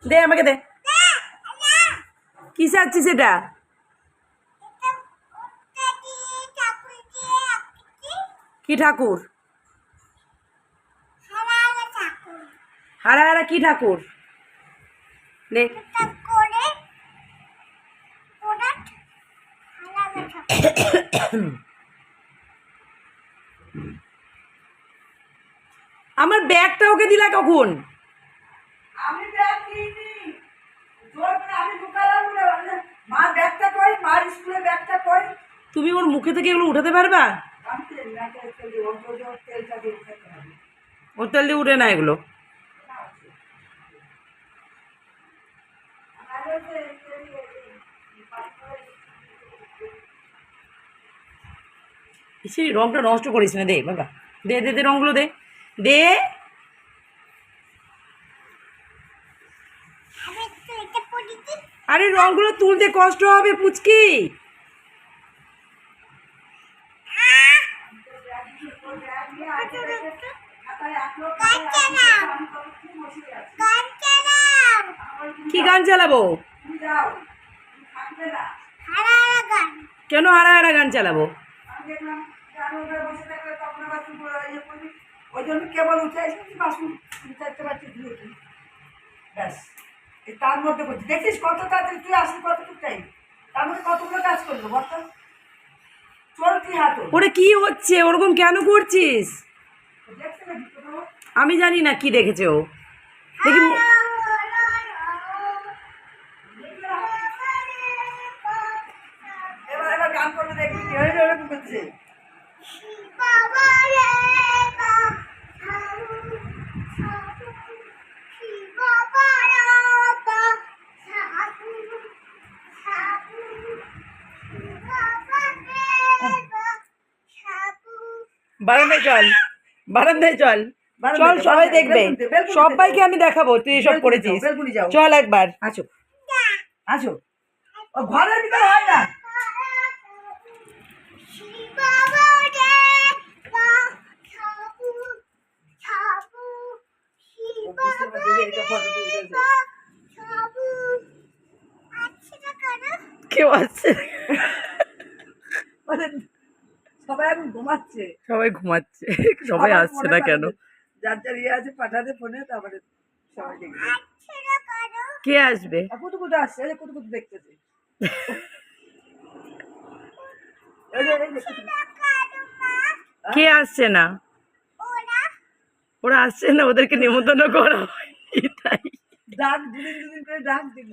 দে আমাকে দে। কি চাচ্ছিস এটা? কি ঠাকুর? হারা হারা কি ঠাকুর? নে আমার ব্যাগটা ওকে দিলা কখন? আমি ব্যাগ দিইনি, জোর করে আমি ঢুকালাম না। মার ব্যাগটা কই, মার স্কুলের ব্যাগটা কই? তুমি ওর মুখে থেকে এগুলো উঠাতে পারবা? আমি তেল না তেল দিয়ে ওর তেলটা দিয়ে উঠাতে হবে। ওর তেল দিয়ে উঠে না এগুলো। সেই রংটা নষ্ট করিস না, দে বাবা, দে দে দে রংগুলো দে দে। আরে রংগুলো তুলতে কষ্ট হবে পুচকি। কি গান চালাবো? কেন হারা হারা গান চালাবো? ওই জন্য কেবল উঠে এসেছি, বাসন চারটে বাচ্চা দিয়েছি, ব্যাস। তার মধ্যে করছি, দেখিস কত তাড়াতাড়ি তুই আসলি, কতটুকু টাইম, তার মধ্যে কতগুলো কাজ করলো বর্তমান চলতি হাত। ওরে কি হচ্ছে, ওরকম কেন করছিস? আমি জানি না কি দেখেছে ও। দেখি এবার গান করলে দেখবি এরকম করছে। বারান্দায় চল, বারান্দায় চল, চল সবাই দেখবে, সবাইকে আমি দেখাবো তুই এসব করেছিস। চল একবার আসো আসো, ও ঘরের ভিতরে হয় না। কেউ আসছে? সবাই এখন ঘুমাচ্ছে, সবাই ঘুমাচ্ছে, সবাই আসছে না কেন? যার যার ইয়ে আছে পাঠাতে ফোনে, তারপরে সবাই দেখবে। কে আসবে? কুতু কুতু আসছে, কুতু কুতু দেখতেছে। কে আসছে না? ওরা আসছে না, ওদেরকে নিমন্ত্রণ করা হয় তাই। ডাক দুদিন করে ডাক দিন